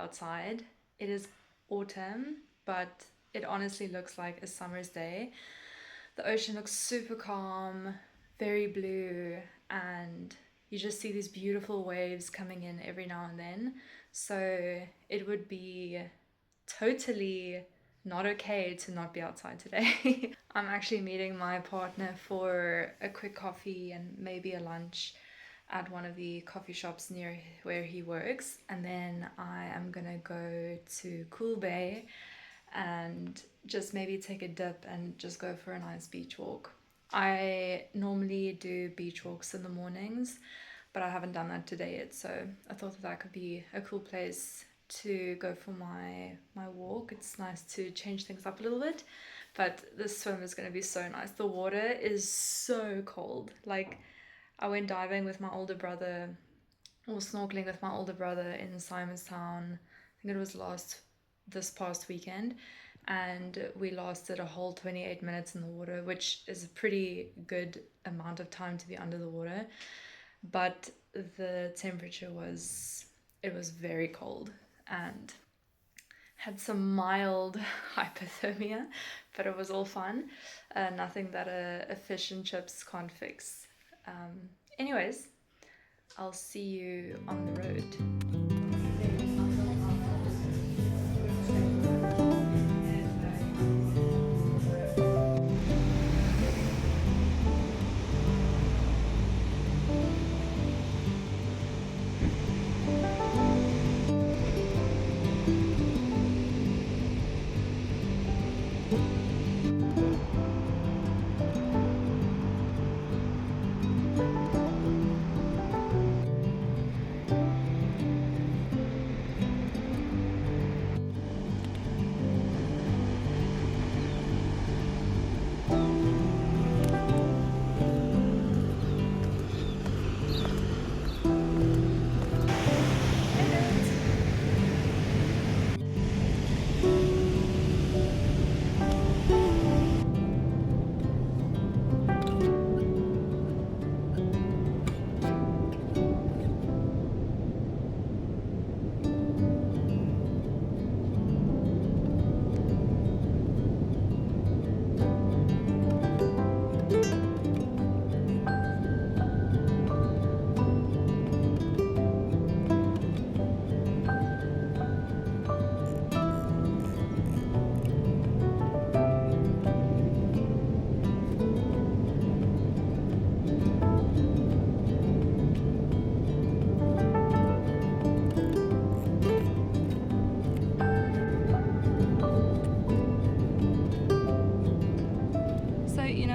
outside. It is autumn, but it honestly looks like a summer's day. The ocean looks super calm, very blue, and you just see these beautiful waves coming in every now and then. So it would be totally not okay to not be outside today. I'm actually meeting my partner for a quick coffee and maybe a lunch at one of the coffee shops near where he works, and then I am gonna go to Koelbay and just maybe take a dip and just go for a nice beach walk. I normally do beach walks in the mornings, but I haven't done that today yet, so I thought that could be a cool place to go for my walk. It's nice to change things up a little bit, but the swim is going to be so nice. The water is so cold. Like, I went diving with my older brother, or snorkeling with my older brother in Simonstown. I think it was this past weekend, and we lasted a whole 28 minutes in the water, which is a pretty good amount of time to be under the water. But the temperature was very cold and had some mild hypothermia, but it was all fun. Nothing that a fish and chips can't fix. Anyways, I'll see you on the road.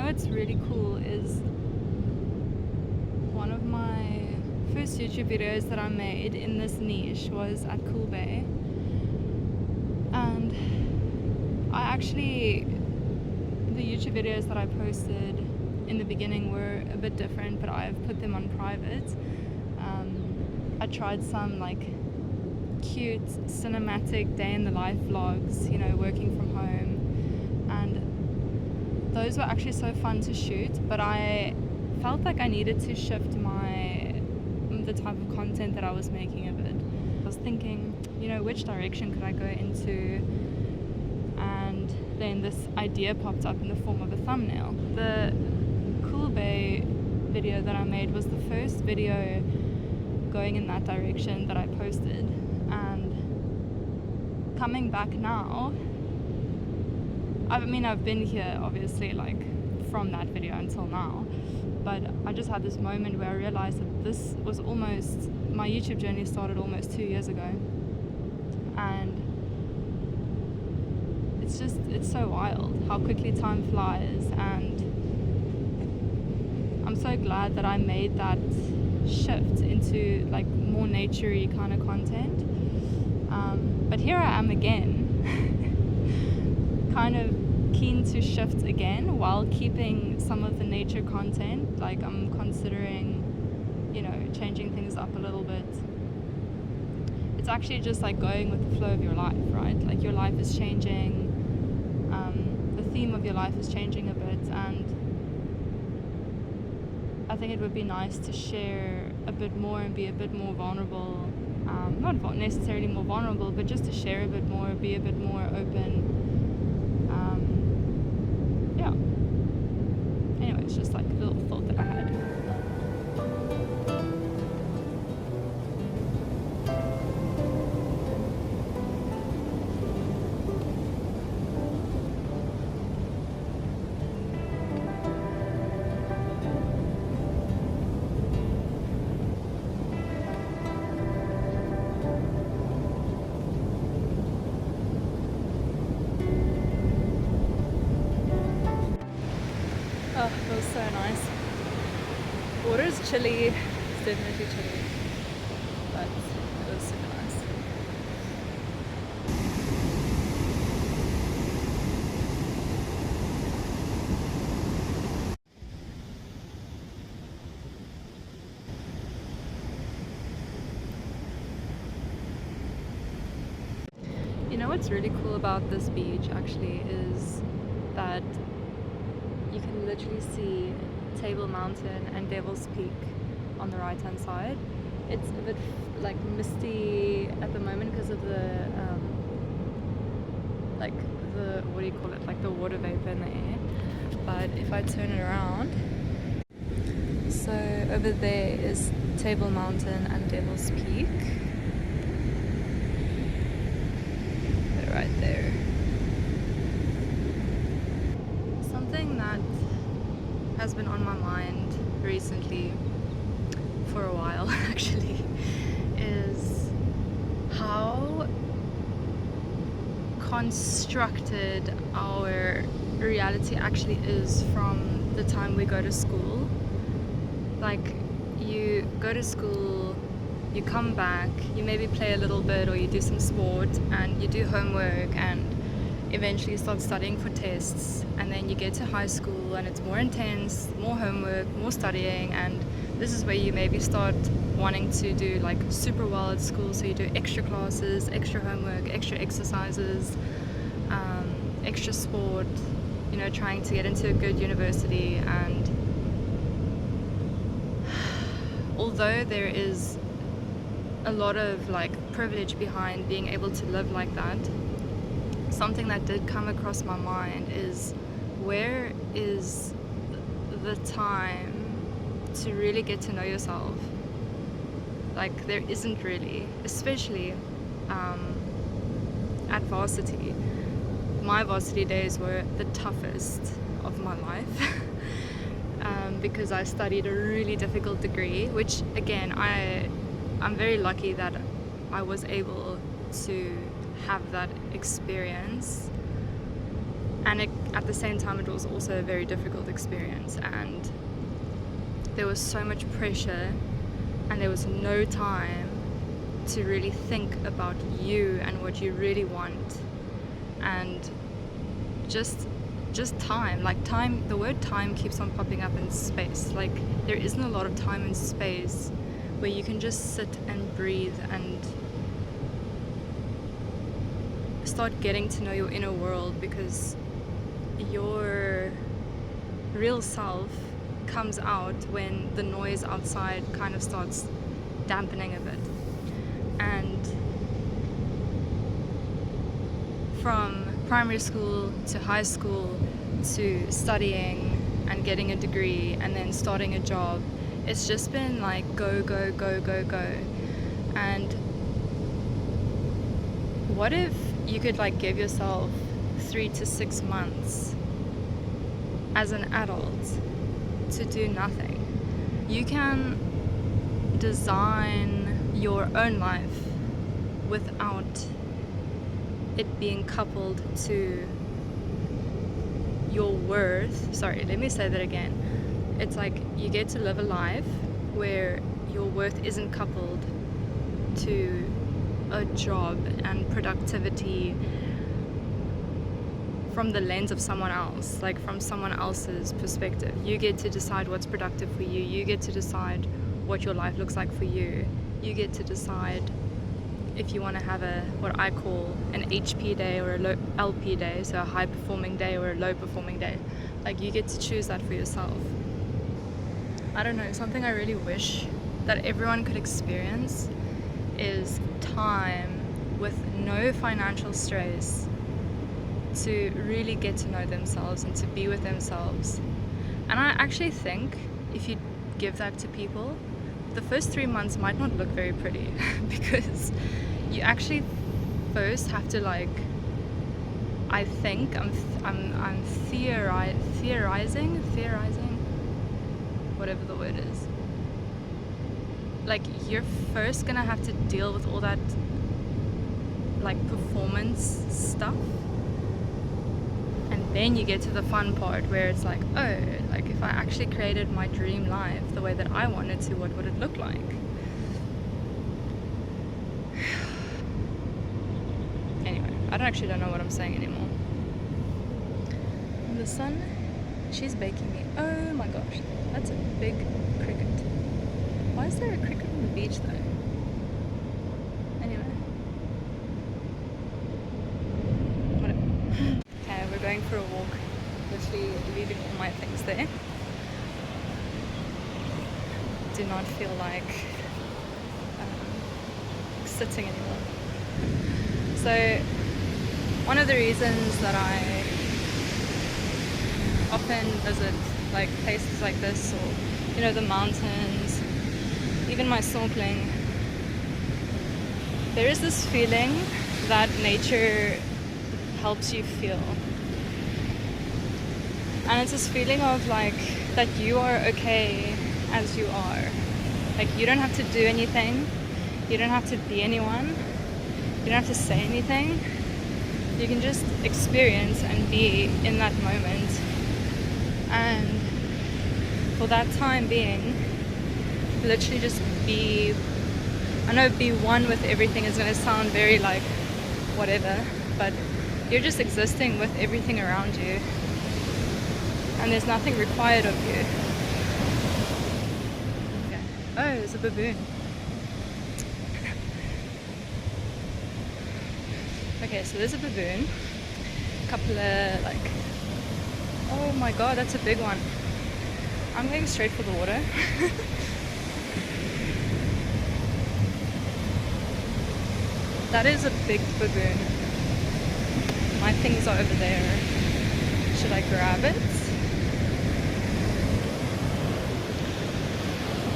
What's really cool is one of my first YouTube videos that I made in this niche was at Koelbay, and the YouTube videos that I posted in the beginning were a bit different, but I've put them on private. I tried some like cute cinematic day in the life vlogs, working from home, and those were actually so fun to shoot, but I felt like I needed to shift the type of content that I was making a bit. I was thinking, which direction could I go into? And then this idea popped up in the form of a thumbnail. The Koelbay video that I made was the first video going in that direction that I posted. And coming back now, I've been here obviously like from that video until now, but I just had this moment where I realized that this was my YouTube journey started almost 2 years ago, and it's so wild how quickly time flies, and I'm so glad that I made that shift into like more naturey kind of content. But here I am again kind of keen to shift again while keeping some of the nature content. Like, I'm considering, changing things up a little bit. It's actually just like going with the flow of your life, right? Like, your life is changing, the theme of your life is changing a bit, and I think it would be nice to share a bit more and be a bit more vulnerable not necessarily more vulnerable, but just to share a bit more, be a bit more open. Yeah. Anyway, it's just like a little thought that I had. Oh, it was so nice. Water's chilly, it's definitely chilly, but it was super nice. You know what's really cool about this beach actually is that you can literally see Table Mountain and Devil's Peak on the right hand side. It's a bit like misty at the moment because of the what do you call it, like the water vapor in the air. But if I turn it around, so over there is Table Mountain and Devil's Peak. They're right there. Something that has been on my mind recently for a while actually is how constructed our reality actually is from the time we go to school. Like, you go to school, you come back, you maybe play a little bit or you do some sport and you do homework and eventually you start studying for tests, and then you get to high school and it's more intense, more homework, more studying, and this is where you maybe start wanting to do like super well at school, so you do extra classes, extra homework, extra exercises, extra sport, you know, trying to get into a good university. And although there is a lot of like privilege behind being able to live like that, something that did come across my mind is, where is the time to really get to know yourself? Like, there isn't really, especially at varsity. My varsity days were the toughest of my life because I studied a really difficult degree, which again, I'm very lucky that I was able to have that experience, and at the same time it was also a very difficult experience, and there was so much pressure and there was no time to really think about you and what you really want, and just time, like time, the word time keeps on popping up in space. Like, there isn't a lot of time and space where you can just sit and breathe and start getting to know your inner world, because your real self comes out when the noise outside kind of starts dampening a bit. And from primary school to high school to studying and getting a degree and then starting a job, it's just been like go, go, go, go, go. And what if you could like give yourself 3 to 6 months as an adult to do nothing? You can design your own life without it being coupled to your worth. Sorry, let me say that again. It's like you get to live a life where your worth isn't coupled to a job and productivity from the lens of someone else, like from someone else's perspective. You get to decide what's productive for you. You get to decide what your life looks like for you. You get to decide if you want to have what I call an HP day or a low LP day, so a high performing day or a low performing day. Like, you get to choose that for yourself. I don't know, something I really wish that everyone could experience is time with no financial stress to really get to know themselves and to be with themselves. And I actually think if you give that to people, the first 3 months might not look very pretty because you actually first have to, like, I think I'm theorizing, whatever the word is. Like, you're first gonna have to deal with all that, like, performance stuff, and then you get to the fun part where it's like, oh, like, if I actually created my dream life the way that I wanted to, what would it look like? Anyway, I don't know what I'm saying anymore. And the sun, she's baking me. Oh my gosh, that's a big cricket. Why is there a cricket on the beach though? Anyway. Whatever. Okay, we're going for a walk. Literally leaving all my things there. Do not feel like sitting anymore. So one of the reasons that I often visit like places like this, or you know, the mountains, even my snorkeling, there is this feeling that nature helps you feel. And it's this feeling of like that you are okay as you are. Like, you don't have to do anything, you don't have to be anyone, you don't have to say anything. You can just experience and be in that moment. And for that time being, literally just be, I know be one with everything is going to sound very like whatever, but you're just existing with everything around you, and there's nothing required of you. Okay. Oh, there's a baboon. Okay, so there's a baboon, a couple of like, oh my god, that's a big one. I'm going straight for the water. That is a big baboon. My things are over there. Should I grab it?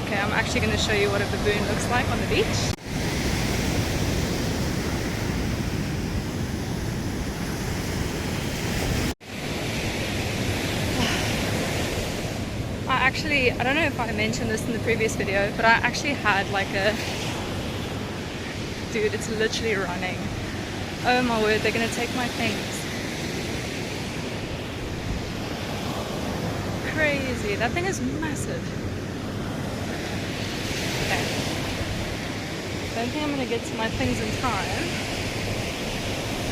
Okay, I'm actually going to show you what a baboon looks like on the beach. I don't know if I mentioned this in the previous video, but I actually had like a... Dude, it's literally running. Oh my word, they're gonna take my things. Crazy, that thing is massive. Okay. Don't think I'm gonna get to my things in time,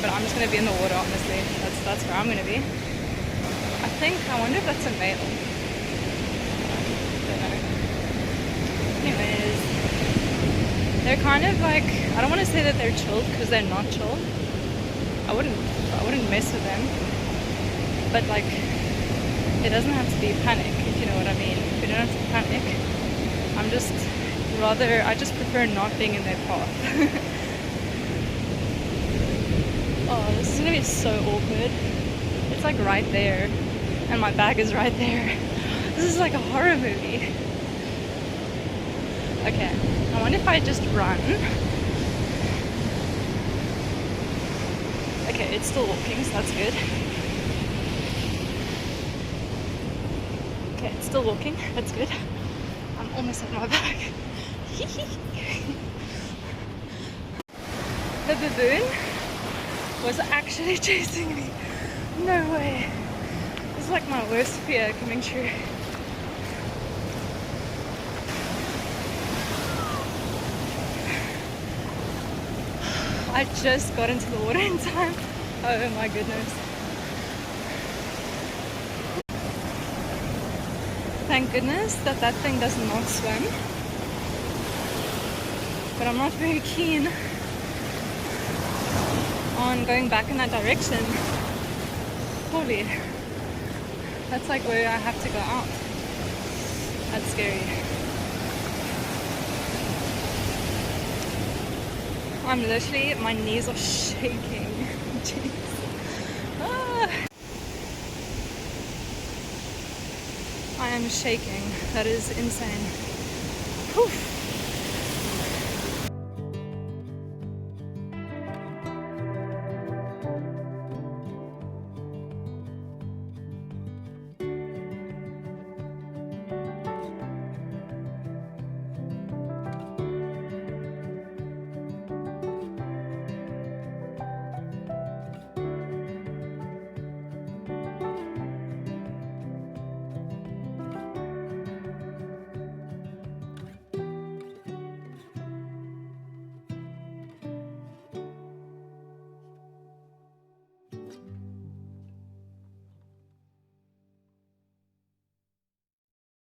but I'm just gonna be in the water, honestly. That's where I'm gonna be. I wonder if that's a male. Anyways, they're kind of like, I don't want to say that they're chilled because they're not chill. I wouldn't mess with them, but like, it doesn't have to be panic, if you know what I mean. If you don't have to panic, I just prefer not being in their path. Oh, this is gonna be so awkward. It's like right there, and my bag is right there. This is like a horror movie. Okay, I wonder if I just run. Okay, it's still walking, so that's good. Okay, it's still walking, that's good. I'm almost at my bag. The baboon was actually chasing me. No way. It's like my worst fear coming true. I just got into the water in time. Oh my goodness. Thank goodness that thing does not swim. But I'm not very keen on going back in that direction. Holy. That's like where I have to go out. That's scary. I'm literally, my knees are shaking. Jeez. Ah. I am shaking. That is insane. Whew.